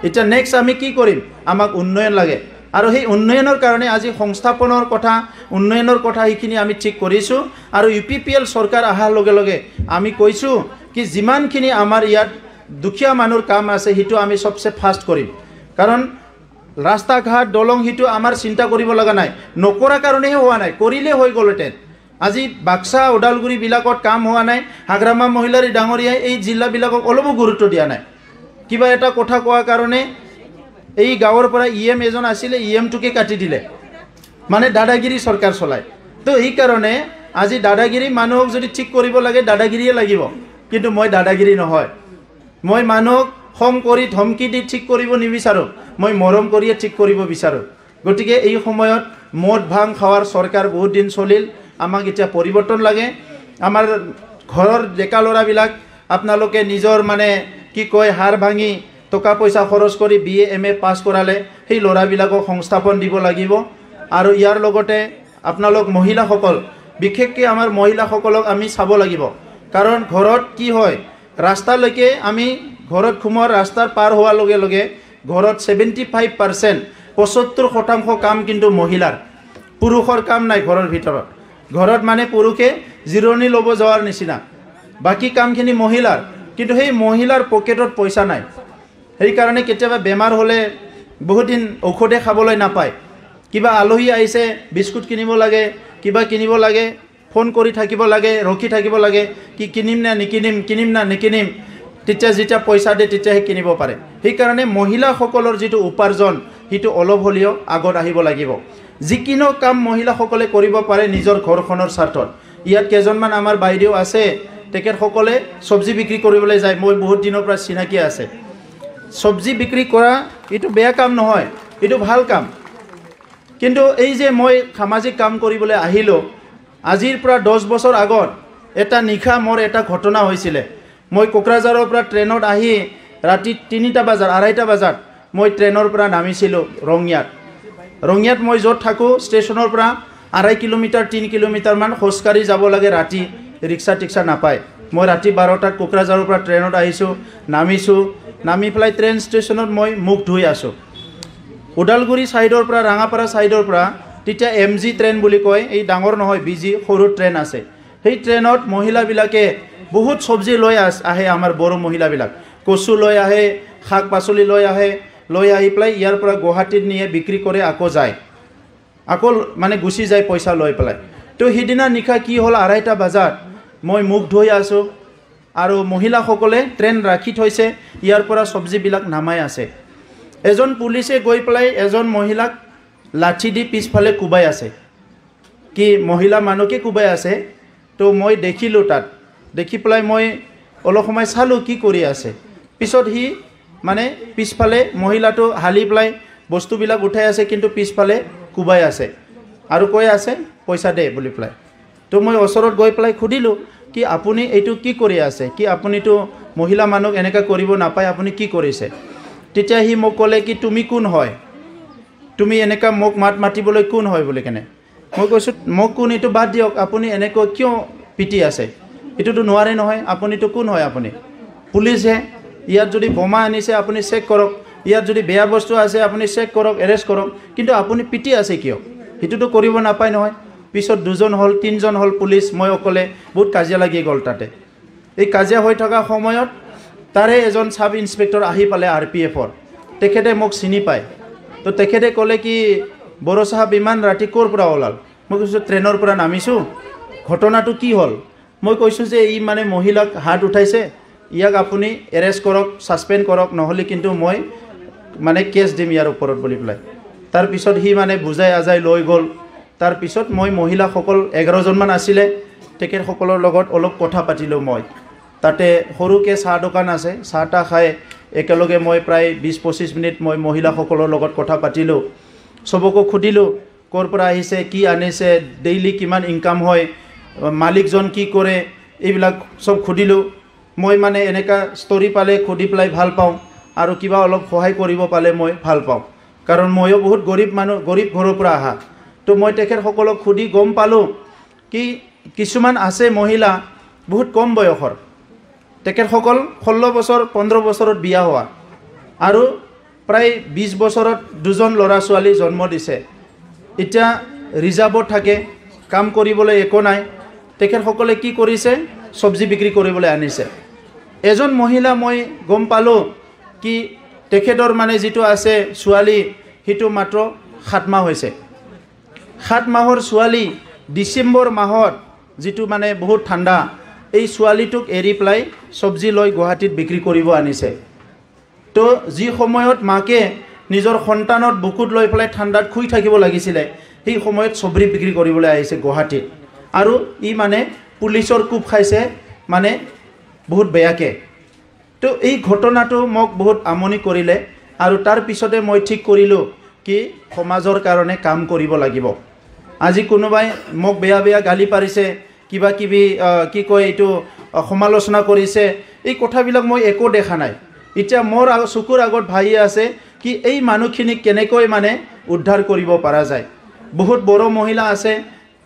এতিয়া নেক্সট আমি কি কৰিম আমাক উন্নয়ন লাগে আৰু সেই উন্নয়নৰ কাৰণে আজি সংস্থাপনৰ কথা উন্নয়নৰ কথা সেইখিনি আমি ঠিক কৰিছোঁ আৰু UPPL চৰকাৰ অহাৰ লগে লগে আমি কৈছোঁ কি যিমানখিনি আমাৰ ইয়াত দুখীয়া মানুহৰ কাম আছে সেইটো আমি সবচে ফাৰ্ষ্ট কৰিম কাৰণ ৰাস্তা ঘাট দলং হিটো আমাৰ চিন্তা কৰিব লগা নাই নকৰা কাৰণেহে হোৱা নাই কৰিলে হৈ গ'লহেঁতেন আজি বাক্সা ওদালগুৰি বিলাকত কাম হোৱা নাই হাগ্ৰামা মহিলাৰ ডাঙৰীয়াই এই জিলাবিলাকক অলপো গুৰুত্ব দিয়া নাই কিবা এটা কথা কোৱাৰ কাৰণে এই গাঁৱৰ পৰা EM এজন আছিলে EMটোকে কাটি দিলে মানে দাদাগিৰি চৰকাৰ চলায় তো এই কাৰণে আজি দাদাগিৰি মানুহক যদি ঠিক কৰিব লাগে দাদাগিৰিয়ে লাগিব কিন্তু মই দাদাগিৰি নহয় মই মানুহক খং কৰি ধমকি দি ঠিক কৰিব নিবিচাৰোঁ মই মৰম কৰিয়ে ঠিক কৰিব বিচাৰোঁ গতিকে এই সময়ত মদ ভাং খাৱাৰ চৰকাৰ বহুত দিন চলিল আমাক এতিয়া পৰিৱৰ্তন লাগে আমাৰ ঘৰৰ ডেকা ল'ৰাবিলাক আপোনালোকে নিজৰ মানে কি কয় হাৰ ভাঙি টকা পইচা খৰচ কৰি BA MA পাছ কৰালে সেই ল'ৰাবিলাকক সংস্থাপন দিব লাগিব আৰু ইয়াৰ লগতে আপোনালোক মহিলাসকল বিশেষকৈ আমাৰ মহিলাসকলক আমি চাব লাগিব কাৰণ ঘৰত কি হয় ৰাস্তালৈকে আমি ঘৰত সোমোৱাৰ ৰাস্তাৰ পাৰ হোৱাৰ লগে লগে ঘৰত 75% 75% কাম কিন্তু মহিলাৰ পুৰুষৰ কাম নাই ঘৰৰ ভিতৰত ঘৰত মানে পুৰুষে জিৰণি ল'ব যোৱাৰ নিচিনা বাকি কামখিনি মহিলাৰ কিন্তু সেই মহিলাৰ পকেটত পইচা নাই সেই কাৰণে কেতিয়াবা বেমাৰ হ'লে বহুত দিন ঔষধে খাবলৈ নাপায় কিবা আলহী আহিছে বিস্কুট কিনিব লাগে কিবা কিনিব লাগে ফোন কৰি থাকিব লাগে ৰখি থাকিব লাগে কি কিনিম না নিকিনিম তেতিয়া যেতিয়া পইচা দিয়ে তেতিয়াহে কিনিব পাৰে সেই কাৰণে মহিলাসকলৰ যিটো উপাৰ্জন সেইটো অলপ হ'লেও আগত আহিব লাগিব যিকিনো কাম মহিলাসকলে কৰিব পাৰে নিজৰ ঘৰখনৰ স্বাৰ্থত ইয়াত কেইজনমান আমাৰ বাইদেউ আছে তেখেতসকলে চব্জি বিক্ৰী কৰিবলৈ যায় মই বহুত দিনৰ পৰা চিনাকি আছে চব্জি বিক্ৰী কৰা এইটো বেয়া কাম নহয় এইটো ভাল কাম কিন্তু এই যে মই সামাজিক কাম কৰিবলৈ আহিলোঁ আজিৰ পৰা 10 বছৰ আগত এটা নিশা মোৰ এটা ঘটনা হৈছিলে মই কোকৰাঝাৰৰ পৰা ট্ৰেইনত আহি ৰাতি 3টা বজাত 2:30 বজাত মই ট্ৰেইনৰ পৰা নামিছিলোঁ ৰঙিয়াত মই য'ত থাকোঁ ষ্টেচনৰ পৰা 2.5 কিলোমিটাৰ 3 কিলোমিটাৰমান খোজকাঢ়ি যাব লাগে ৰাতি ৰিক্সা টিক্সা নাপায় মই ৰাতি 12টাত কোকৰাঝাৰৰ পৰা ট্ৰেইনত আহিছোঁ নামি পেলাই ট্ৰেইন ষ্টেচনত মই মুখ ধুই আছোঁ ওদালগুৰি ছাইডৰ পৰা ৰাঙাপাৰা ছাইডৰ পৰা তেতিয়া MG ট্ৰেইন বুলি কয় এই ডাঙৰ নহয় BG সৰু ট্ৰেইন আছে সেই ট্ৰেইনত মহিলাবিলাকে বহুত চব্জি লৈ আহে আমাৰ বড়ো মহিলাবিলাক কচু লৈ আহে শাক পাচলি লৈ আহি পেলাই ইয়াৰ পৰা গুৱাহাটীত নিয়ে বিক্ৰী কৰে আকৌ যায় আকৌ মানে গুচি যায় পইচা লৈ পেলাই তো সিদিনা নিশা কি হ'ল 2:30 বজাত মই মুখ ধুই আছোঁ আৰু মহিলাসকলে ট্ৰেইন ৰাখি থৈছে ইয়াৰ পৰা চব্জিবিলাক নামাই আছে এজন পুলিচে গৈ পেলাই এজন মহিলাক লাঠি দি পিছফালে কুবাই আছে কি মহিলা মানুহকে কুবাই আছে তো মই দেখিলোঁ তাত দেখি পেলাই মই অলপ সময় চালোঁ কি কৰি আছে পিছত সি মানে পিছফালে মহিলাটো হালি পেলাই বস্তুবিলাক উঠাই আছে কিন্তু পিছফালে কুবাই আছে আৰু কৈ আছে পইচা দে বুলি পেলাই তো মই ওচৰত গৈ পেলাই সুধিলোঁ কি আপুনি এইটো কি কৰি আছে কি আপুনিতো মহিলা মানুহক এনেকৈ কৰিব নাপায় আপুনি কি কৰিছে তেতিয়া সি মোক ক'লে কি তুমি কোন হয় তুমি এনেকৈ মোক মাতিবলৈ কোন হয় বুলি কেনে মই কৈছোঁ মোক কোন এইটো বাদ দিয়ক আপুনি এনেকৈ কিয় পিটি আছে এইটোতো নোৱাৰে নহয় আপুনিতো কোন হয় আপুনি পুলিচহে ইয়াত যদি বোমা আনিছে আপুনি চেক কৰক ইয়াত যদি বেয়া বস্তু আছে আপুনি চেক কৰক এৰেষ্ট কৰক কিন্তু আপুনি পিটি আছে কিয় সেইটোতো কৰিব নাপায় নহয় পিছত 2জন হ'ল 3জন হ'ল পুলিচ মই অকলে বহুত কাজিয়া লাগি গ'ল তাতে এই কাজিয়া হৈ থকা সময়ত তাৰে এজন সাব ইন্সপেক্টৰ আহি পালে RPFৰ তেখেতে মোক চিনি পায় তো তেখেতে ক'লে কি বড়ো সাহেব ইমান ৰাতি ক'ৰ পৰা ওলাল মই কৈছোঁ ট্ৰেইনৰ পৰা নামিছোঁ ঘটনাটো কি হ'ল মই কৈছোঁ যে ই মানে মহিলাক হাত উঠাইছে ইয়াক আপুনি এৰেষ্ট কৰক ছাছপেণ্ড কৰক নহ'লে কিন্তু মই মানে কেছ দিম ইয়াৰ ওপৰত বুলি পেলাই তাৰপিছত সি মানে বুজাই আজাই লৈ গ'ল তাৰপিছত মই মহিলাসকল 11জনমান আছিলে তেখেতসকলৰ লগত অলপ কথা পাতিলোঁ মই তাতে সৰুকৈ চাহ দোকান আছে চাহ তাহ খাই একেলগে মই প্ৰায় 20-25 মিনিট মই মহিলাসকলৰ লগত কথা পাতিলোঁ সবকো সুধিলোঁ ক'ৰ পৰা আহিছে কি আনিছে ডেইলি কিমান ইনকাম হয় মালিকজন কি কৰে এইবিলাক সব সুধিলোঁ মই মানে এনেকা ষ্টৰি পালে সুধি পেলাই ভাল পাওঁ আৰু কিবা অলপ সহায় কৰিব পালে মই ভাল পাওঁ কাৰণ ময়ো বহুত গৰীব মানুহ গৰীব ঘৰৰ পৰা আহা তো মই তেখেতসকলক সুধি গম পালোঁ কি কিছুমান আছে মহিলা বহুত কম বয়সৰ তেখেতসকল 16 বছৰ 15 বছৰত বিয়া হোৱা আৰু প্ৰায় 20 বছৰত দুজন ল'ৰা ছোৱালী জন্ম দিছে এতিয়া ৰিজাৰ্ভত থাকে কাম কৰিবলৈ একো নাই তেখেতসকলে কি কৰিছে সবজি বিক্ৰী কৰিবলৈ আনিছে এজন মহিলা মই গম পালোঁ কি তেখেতৰ মানে যিটো আছে ছোৱালী হিটো মাত্ৰ 7 মাহ হৈছে 7 মাহৰ ছোৱালী ডিসেম্বৰ মাহত যিটো মানে বহুত ঠাণ্ডা এই ছোৱালীটোক এৰি পেলাই সবজি লৈ গুৱাহাটীত বিক্ৰী কৰিব আনিছে তো যি সময়ত মাকে নিজৰ সন্তানৰ বুকুত লৈ পেলাই ঠাণ্ডাত শুই থাকিব লাগিছিলে সেই সময়ত সবজি বিক্ৰী কৰিবলৈ আহিছে গুৱাহাটীত আৰু ই মানে পুলিচৰ কোপ খাইছে মানে বহুত বেয়াকে তো এই ঘটনাটো মোক বহুত আমনি কৰিলে আৰু তাৰ পিছতে মই ঠিক কৰিলোঁ কি সমাজৰ কাৰণে কাম কৰিব লাগিব আজি কোনোবাই মোক বেয়া গালি পাৰিছে কিবা কিবি কি কয় এইটো সমালোচনা কৰিছে এই কথাবিলাক মই একো দেখা নাই এতিয়া মোৰ চকুৰ আগত ভাই আছে কি এই মানুহখিনিক কেনেকৈ মানে উদ্ধাৰ কৰিব পৰা যায় বহুত বড়ো মহিলা আছে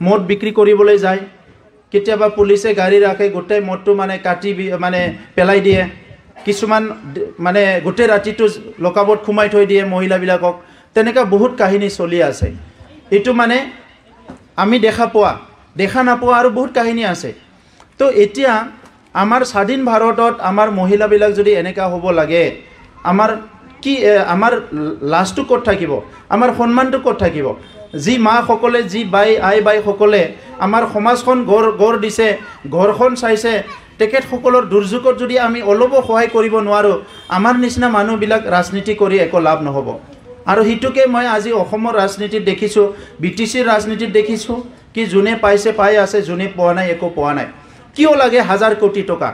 মদ বিক্ৰী কৰিবলৈ যায় কেতিয়াবা পুলিচে গাড়ী ৰাখে গোটেই মদটো মানে কাটি মানে পেলাই দিয়ে কিছুমান মানে গোটেই ৰাতিটো লকাবত খুমাই থৈ দিয়ে মহিলাবিলাকক তেনেকা বহুত কাহিনী চলি আছে এইটো মানে আমি দেখা নাপোৱা আৰু বহুত কাহিনী আছে তো এতিয়া আমাৰ স্বাধীন ভাৰতত আমাৰ মহিলাবিলাক যদি এনেকা হ'ব লাগে আমাৰ কি আমাৰ লাজটো ক'ত থাকিব আমাৰ সন্মানটো ক'ত থাকিব যি মা সকলে যি আই বাই সকলে আমাৰ সমাজখন গঢ় দিছে ঘৰখন চাইছে তেখেতসকলৰ দুৰ্যোগত যদি আমি অলপো সহায় কৰিব নোৱাৰোঁ আমাৰ নিচিনা মানুহবিলাক ৰাজনীতি কৰি একো লাভ নহ'ব আৰু হিটোকে মই আজি অসমৰ ৰাজনীতিত দেখিছোঁ BTCৰ ৰাজনীতিত দেখিছোঁ কি যোনে পাইছে পাই আছে যোনে পোৱা নাই একো পোৱা নাই কিয় লাগে 1000 কোটি টকা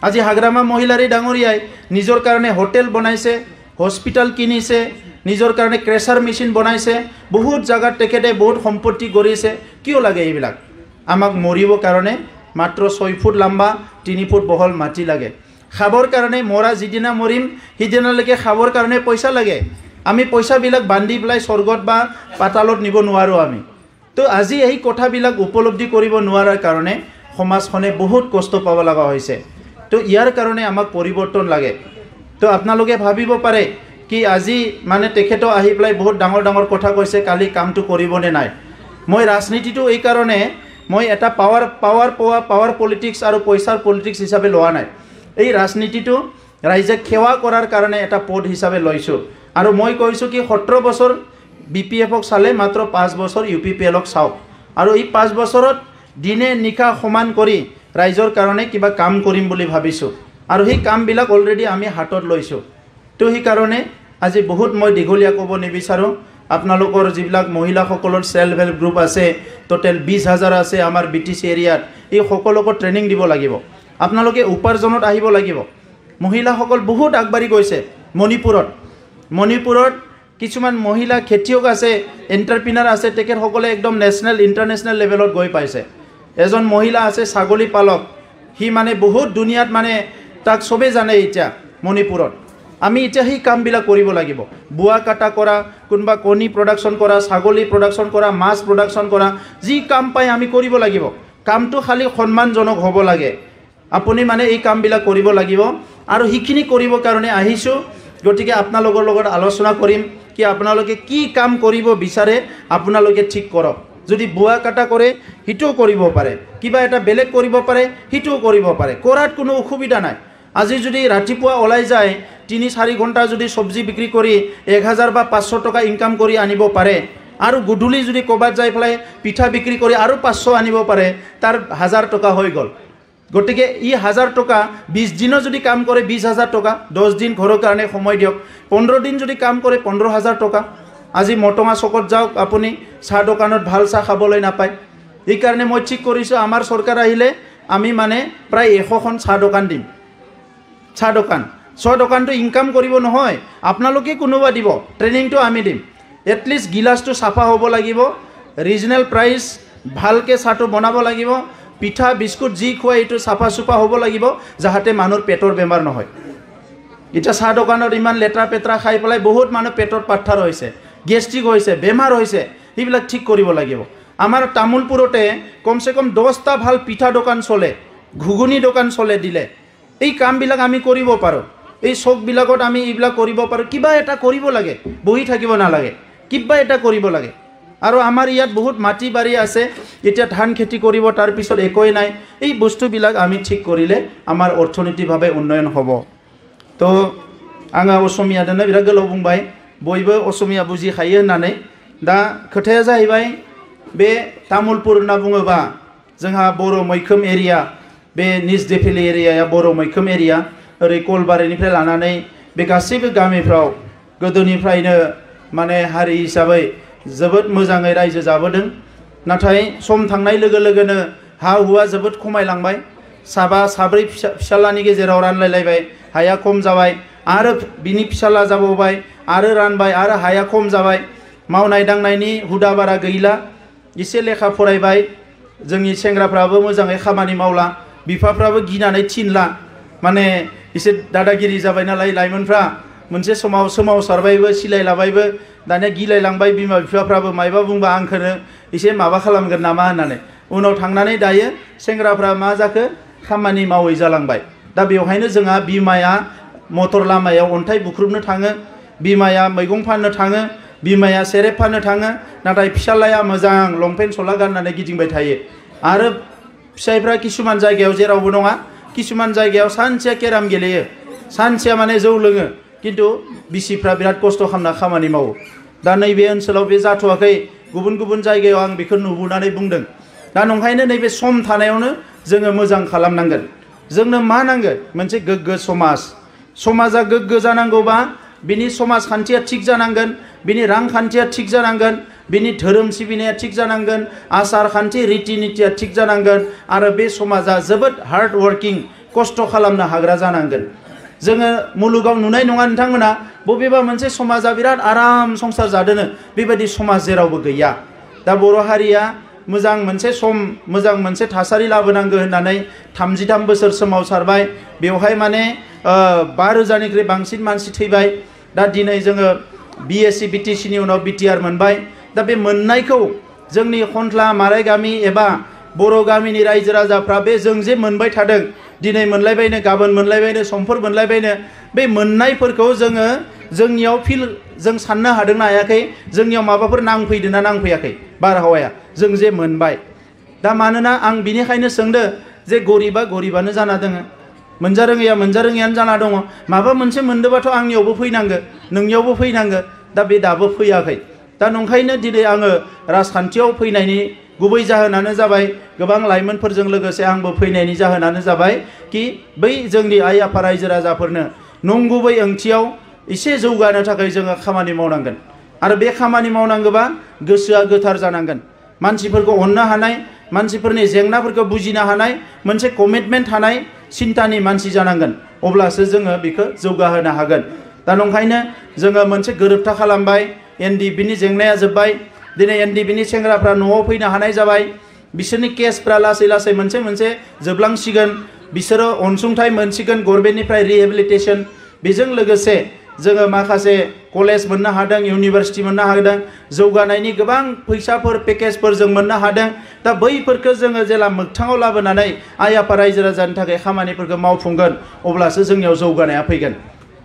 আজি হাগ্ৰামা মহিলাৰী ডাঙৰীয়াই নিজৰ কাৰণে হোটেল বনাইছে হস্পিটাল কিনিছে নিজৰ কাৰণে ক্ৰেছাৰ মেচিন বনাইছে বহুত জায়গাত তেখেতে বহুত সম্পত্তি গঢ়িছে কিয় লাগে এইবিলাক আমাক মৰিব কাৰণে মাত্ৰ 6 ফুট লম্বা 3 ফুট বহল মাটি লাগে খাবৰ কাৰণে মৰা যিদিনা মৰিম সিদিনালৈকে খাবৰ কাৰণে পইচা লাগে আমি পইচাবিলাক বান্ধি পেলাই স্বৰ্গত বা পাতালত নিব নোৱাৰোঁ আমি তো আজি এই কথাবিলাক উপলব্ধি কৰিব নোৱাৰাৰ কাৰণে সমাজখনে বহুত কষ্ট পাব লগা হৈছে তো ইয়াৰ কাৰণে আমাক পৰিৱৰ্তন লাগে তো আপোনালোকে ভাবিব পাৰে কি আজি মানে তেখেতো আহি পেলাই বহুত ডাঙৰ কথা কৈছে কালি কামটো কৰিবনে নাই মই ৰাজনীতিটো এই কাৰণে মই এটা পাৱাৰ পলিটিক্স আৰু পইচাৰ পলিটিক্স হিচাপে লোৱা নাই এই ৰাজনীতিটো ৰাইজক সেৱা কৰাৰ কাৰণে এটা পদ হিচাপে লৈছোঁ আৰু মই কৈছোঁ কি 17 বছৰ BPFক চালে মাত্ৰ 5 বছৰ UPPLক চাওক আৰু এই 5 বছৰত দিনে নিশা সমান কৰি ৰাইজৰ কাৰণে কিবা কাম কৰিম বুলি ভাবিছোঁ আৰু সেই কামবিলাক অলৰেডি আমি হাতত লৈছোঁ তো সেই কাৰণে আজি বহুত মই দীঘলীয়া ক'ব নিবিচাৰোঁ আপোনালোকৰ যিবিলাক মহিলাসকলৰ সেলফ হেল্প গ্ৰুপ আছে টোটেল 20,000 আছে আমাৰ BTC এৰিয়াত এই সকলোকে ট্ৰেনিং দিব লাগিব আপোনালোকে উপাৰ্জনত আহিব লাগিব মহিলাসকল বহুত আগবাঢ়ি গৈছে মণিপুৰত কিছুমান মহিলা খেতিয়ক আছে এণ্টাৰপ্ৰিনাৰ আছে তেখেতসকলে একদম নেশ্যনেল ইণ্টাৰনেশ্যনেল লেভেলত গৈ পাইছে এজন মহিলা আছে ছাগলী পালক হি মানে বহুত দুনিয়াত মানে তাক সবে জানে এতিয়া মণিপুৰত আমি এতিয়া সেই কামবিলাক কৰিব লাগিব বুৱা কাটা কৰা কোনবা কণী প্ৰডাকশ্যন কৰা ছাগলী প্ৰডাকশ্যন কৰা মাছ প্ৰডাকশ্যন কৰা যি কাম পাই আমি কৰিব লাগিব কামটো খালি সন্মানজনক হ'ব লাগে আপুনি মানে এই কামবিলাক কৰিব লাগিব আৰু হিখিনি কৰিব কাৰণে আহিছোঁ গতিকে আপোনালোকৰ লগত আলোচনা কৰিম কি আপোনালোকে কি কাম কৰিব বিচাৰে আপোনালোকে ঠিক কৰক যদি বুয়া কাটা কৰে হিটো কৰিব পাৰে কিবা এটা বেলেগ কৰিব পাৰে হিটো কৰিব পাৰে কৰাত কোনো অসুবিধা নাই আজি যদি ৰাতিপুৱা ওলাই যায় 3-4 ঘণ্টা যদি সবজি বিক্ৰী কৰি 1000 বা 500 টকা ইনকাম কৰি আনিব পাৰে আৰু গধূলি যদি ক'বাত যাই ফলাই পিঠা বিক্ৰী কৰি আৰু 500 আনিব পাৰে তাৰ 1000 টকা হৈ গল গটিকে ই 1000 টকা 20 দিনৰ যদি কাম কৰে 20000 টকা 10 দিন ঘৰৰ কাৰণে সময় দিয়ক 15 দিন যদি কাম কৰে 15000 টকা আজি মটঙা চকত যাওক আপুনি চাহ দোকানত ভাল চাহ খাবলৈ নাপায় এই কাৰণে মই ঠিক কৰিছো আমাৰ চৰকাৰ আহিলে আমি মানে প্ৰায় 100 খন চাহ দোকান দিম চাহ দোকানটো ইনকাম কৰিব নহয় আপোনালোকে কোনোবা দিব ট্ৰেনিংটো আমি দিম এটলিষ্ট গিলাসটো সাফা হ'ব লাগিব ৰিজনেল প্ৰাইস ভালকে চাহটো বনাব লাগিব পিঠা বিস্কুট যি খুৱাই এটো সাফা সুপা হ'ব লাগিব যাহাতে মানুহৰ পেটৰ বেমাৰ নহয় এটা চাহ দোকানত ইমান লেটৰা পেটৰা খাই পেলাই বহুত মানুহ পেটৰ পাথৰ হৈছে গেষ্ট্ৰিক হৈছে বেমাৰ হৈছে এইবিলাক ঠিক কৰিব লাগিব আমাৰ তামুলপুৰতে কমসে কম 10টা ভাল পিঠা দোকান চলে ঘুগুনি দোকান চলে দিলে এই কামবিলাক আমি কৰিব পাৰো এই চকবিলাকত আমি এইবিলাক কৰিব পাৰো কিবা এটা কৰিব লাগে বহি থাকিব নালাগে কিবা এটা কৰিব লাগে আৰু আমাৰ ইয়াত বহুত মাটি বাৰী আছে এতিয়া ধান খেতি কৰিব তাৰ পিছত একোই নাই এই বস্তুবিলাক আমি ঠিক কৰিলে আমাৰ অৰ্থনৈতিকভাৱে উন্নয়ন হ'ব তো आङो असमियादोनो बिराद गोलाव बुंबाय बयबो असमिया बुजिखायो होननानै दा खोथाया जाहैबाय बे तामुलपुर होनना बुङोबा जोंहा बर' मैखोम एरिया बे निज देफिलि एरियाया बर' मैखोम एरिया ओरै कलबारिनिफ्राय लानानै बे गासैबो गामिफ्राव गोदोनिफ्रायनो माने हारि हिसाबै जोबोद मोजाङै रायजो जाबोदों नाथाय सम थांनाय लोगो लोगोनो हा हुआ जोबोद खमायलांबाय साबा साब्रै फिसालानि गेजेराव रानलायलायबाय हाया खम जाबाय आरो बिनि फिसाला जाबावबाय आरो रानबाय आरो हाया खम जाबाय मावनाय दांनायनि हुदा बारा गैला एसे लेखा फरायबाय जोंनि सेंग्राफ्राबो मोजाङै खामानि मावला बिफाफ्राबो गिनानै थिनला माने एसे दादागिरि जाबाय नालाय लाइमोनफ्रा मोनसे समाव सोमावसारबायबो सिलायलाबायबो दानिया गिलायलांबाय बिमा बिफाफ्राबो मायबा बुंबा आंखौनो एसे माबा खालामगोन नामा होननानै उनाव थांनानै दायो सेंग्राफ्रा मा जाखो खामानि मावै जालांबाय दा बेवहायनो जोंहा बिमाया मटर लामायाव अन्थाइ बुख्रुबनो थाङो बिमाया मैगं फाननो थाङो बिमाया सेरेब फाननो थाङो नाथाय फिसालाया मोजां लंपेन्ट सला गाननानै गिदिंबाय थायो आरो फिसाइफ्रा किसुमान जायगायाव जेरावबो नङा किसुमान जायगायाव सानसेया केराम गेलेयो सानसेया माने जौ लोङो किन्तु बिसिफ्रा बिराद खस्थ' खालामना खामानि मावो दा नैबे ओनसोलाव बे जाथ'वाखै गुबुन गुबुन जायगायाव आं बेखौ नुबोनानै बुंदों दा नंखायनो नैबे सम थानायावनो जोङो मोजां खालामनांगोन जोंनो मा नांगोन मोनसे गोग्गो समाजा गोग्गो जानांगौबा बिनि समाजखान्थिया थिग जानांगोन बिनि रांखान्थिया थिग जानांगोन बिनि धोरोम सिबिनाया थिग जानांगोन आसार खान्थि रीति नीतिया थिग जानांगोन आरो बे समाजा जोबोद हार्ड वर्किं खस्थ' खालामनो हाग्रा जानांगोन जोङो मुलुगाव नुनाय नङा नोंथांमोना बबेबा मोनसे समाजा बिराद आराम संसार जादोनो बेबायदि समाज जेरावबो गैया दा बर' हारिया मोजां मोनसे सम मोजां मोनसे थासारि लाबोनांगौ होननानै 33 बोसोर सोमावसारबाय बेवहाय माने 5000निख्रुइ बांसिन मानसि थैबाय दा दिनै जोङो बिएससि बिटिसिनि उनाव बिटिआर मोनबाय दा बे मोननायखौ जोंनि खन्थला माराय गामि एबा बर' गामिनि रायजो राजाफ्रा बे जों जे मोनबाय थादों दिनै मोनलायबायनो गाबोन मोनलायबायनो समफोर मोनलायबायनो बे मोननायफोरखौ जोङो जोंनियाव जों साननो हादोंना हायाखै जोंनियाव माबाफोर नांफैदोंना नांफैयाखै बारहावाया जों जे मोनबाय दा मानोना आं बिनिखायनो सोंदो जे गरिबा गरिबानो जाना दङ मोनजारोङैयानो जाना दङ माबा मोनसे मोनदोबाथ' आंनियावबो फैनांगो नोंनियावबो फैनांगो दा बे दाबो फैयाखै दा नंखायनो दिनै आङो राजखान्थियाव फैनायनि गुबै जाहोनानो जाबाय गोबां लाइमोनफोरजों लोगोसे आंबो फैनायनि जाहोनानो जाबाय कि बै जोंनि आइ आफा रायजो राजाफोरनो नंगुबै ओंथियाव एसे जौगानो थाखाय जोङो खामानि मावनांगोन आरो बे खामानि मावनांगौबा गोसोआ गोथार जानांगोन मानसिफोरखौ अननो हानाय मानसिफोरनि जेंनाफोरखौ बुजिनो हानाय मोनसे कमिटमेन्ट थानाय सिन्तानि मानसि जानांगोन अब्लासो जोङो बेखौ जौगाहोनो हागोन दा नंखायनो जोङो मोनसे गोरोबथा खालामबाय एनडिपिनि जेंनाया जोब्बाय दिनै एनडिपिनि सेंग्राफ्रा न'आव फैनो हानाय जाबाय बिसोरनि केसफ्रा लासै लासै मोनसे मोनसे जोबलांसिगोन बिसोरो अनसुंथाइ मोनसिगोन गभर्नमेन्टनिफ्राय रिहेबिलिटेसन बेजों लोगोसे जोङो माखासे कलेज मोननो हादों इउनिभार्सिटि मोननो हादों जौगानायनि गोबां फैसाफोर पेकेजफोर जों मोननो हादों दा बैफोरखौ जोङो जेला मोगथाङाव लाबोनानै आइ आफा रायजो राजानि थाखाय खामानिफोरखौ मावफुंगोन अब्लासो जोंनियाव जौगानाया फैगोन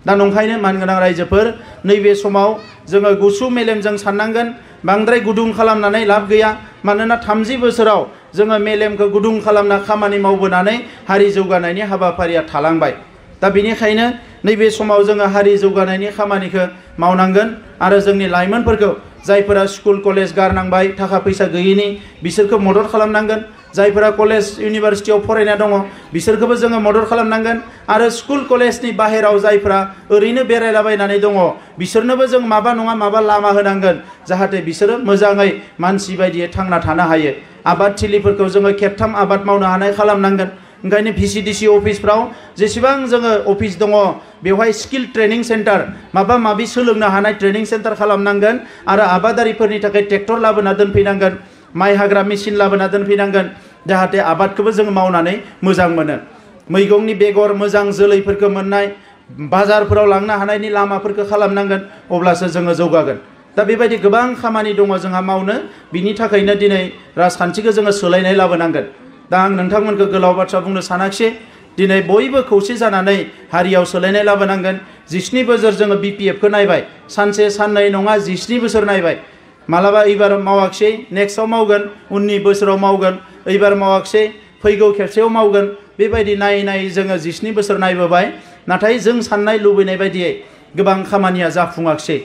दा नंखायनो मानगोनां रायजोफोर नैबे समाव जोङो गुसु मेलेमजों साननांगोन बांद्राय गुदुं खालामनानै लाब गैया मानोना 30 बोसोराव जोङो मेलेमखौ गुदुं खालामना खामानि मावबोनानै हारि जौगानायनि हाबाफारिया थालांबाय दा बेनिखायनो नैबे समाव जोङो हारि जौगानायनि खामानिखौ मावनांगोन आरो जोंनि लाइमोनफोरखौ जायफोरा स्कुल कलेज गारनांबाय थाखा फैसा गैयिनि बिसोरखौ मदद खालामनांगोन जायफोरा कलेज इउनिभार्सिटियाव फरायना दङ बिसोरखौबो जोङो मदद खालामनांगोन आरो स्कुल कलेजनि बाहेराव जायफोरा ओरैनो बेरायलाबायनानै दङ बिसोरनोबो जों माबा नङा माबा लामा होनांगोन जाहाथे बिसोरो मोजाङै मानसि बायदियै थांना थानो हायो आबाद थिलिफोरखौ जोङो खेबथाम आबाद मावनो हानाय खालामनांगोन ओंखायनो VCDC अफिसफ्राव जेसेबां जोङो अफिस दङ बेवहाय स्किल ट्रेनिं सेन्टार माबा माबि सोलोंनो हानाय ट्रेनिं सेन्टार खालामनांगोन आरो आबादारिफोरनि थाखाय ट्रेक्टर लाबोना दोनफैनांगोन माइ हाग्रा मेसिन लाबोना दोनफैनांगोन जाहाथे आबादखौबो जों मावनानै मोजां मोनो मैगंनि बेगर मोजां जोलैफोरखौ मोननाय बाजारफोराव लांनो हानायनि लामाफोरखौ खालामनांगोन अब्लासो जोङो जौगागोन दा बेबायदि गोबां खामानि दङ जोंहा मावनो बिनि थाखायनो दिनै राजखान्थिखौ जोङो सोलायनाय लाबोनांगोन दा आं नोंथांमोनखौ गोलाव बाथ्रा बुंनो सानाखिसै दिनै बयबो खौसे जानानै हारियाव सोलायनाय लाबोनांगोन 17 बोसोर जोङो BPF खौ नायबाय सानसे साननै नङा 17 बोसोर नायबाय मालाबा एबार मावाखिसै नेक्स्टआव मावगोन उननि बोसोराव मावगोन एबार मावाखिसै फैगौ खेबसेयाव मावगोन बेबायदि नायै नायै जोङो 17 बोसोर नायबोबाय नाथाय जों साननाय लुबैनाय बायदियै गोबां खामानिया जाफुङाखिसै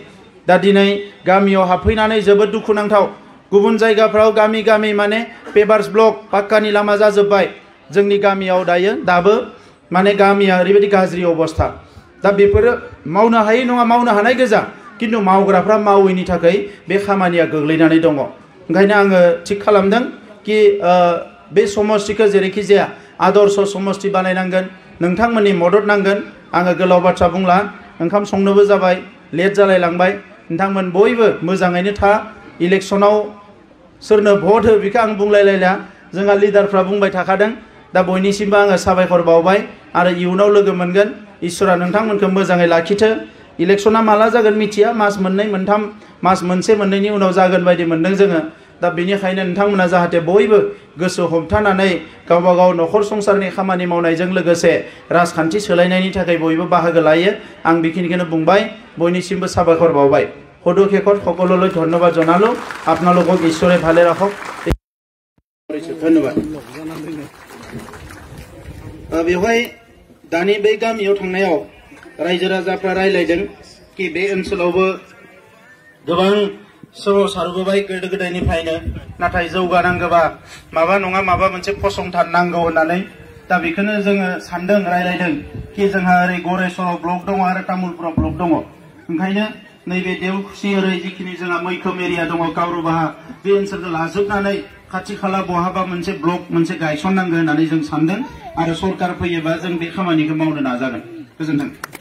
दा दिनै गामियाव हाबफैनानै जोबोद दुखुनांथाव गुबुन जायगाफ्राव गामि गामि माने पेभार्स ब्लक पाक्कानि लामा जाजोब्बाय जोंनि गामियाव दाबो माने गामिया ओरैबायदि गाज्रि अबस्था दा बेफोरो मावनो हायै नङा मावनो हानाय गोजा किन्तु मावग्राफ्रा मावैनि थाखाय बे खामानिया गोग्लैनानै दङ ओंखायनो आङो थिग खालामदों कि बे समष्टिखौ जेरैखि जाया आदर्श समष्टि बानायनांगोन नोंथांमोननि मदद नांगोन आङो गोलाव बाथ्रा बुंला ओंखाम संनोबो जाबाय लेट जालायलांबाय नोंथांमोन बयबो मोजाङैनो था इलेक्सनाव सोरनो भट हो बेखौ आं बुंलायलायला जोंहा लिडारफ्रा बुंबाय थाखादों दा बयनिसिमबो आङो साबायखर बावबाय आरो इयुनाव लोगो मोनगोन इसोरा नोंथांमोनखौ मोजाङै लाखिथो इलेक्सना माला जागोन मिथिया मास मोननै मोनथाम मास मोनसे मोननैनि उनाव जागोन बायदि मोनदों जोङो दा बेनिखायनो नोंथांमोना जाहाथे बयबो गोसो हमथानानै गावबा गाव नखर संसारनि खामानि मावनायजों लोगोसे राजखान्थि सोलायनायनि थाखाय बयबो बाहागो लायो आं बेखिनिखौनो बुंबाय बयनिसिमबो साबायखर बावबाय পদক্ষেপত সকললৈ ধন্যবাদ জনালো আপোনালোকক ঈশ্বৰে ভালে ৰাখক ধন্যবাদ बेवहाय दानि बे गामियाव थांनायाव रायजो राजाफ्रा रायलायदों कि बे ओनसोलावबो गोबां सर' सारबोबाय गोदो गोदायनिफ्रायनो नाथाय जौगानांगौबा माबा नङा माबा मोनसे फसंथान नांगौ होननानै दा बेखौनो जोङो सानदों रायलायदों कि जोंहा ओरै गरेस्वर ब्लक दङ आरो तामुलपुर ब्लक दङ ओंखायनो नैबे देवखुसि ओरै जिखिनि जोंहा मैखोम एरिया दङ कावरुबाहा बे ओनसोलखौ लाजोबनानै खाथि खाला बहाबा मोनसे ब्लक मोनसे गायसननांगौ होननानै जों सानदों आरो सरकार फैयोबा जों बे खामानिखौ मावनो नाजागोन गोजोन्थों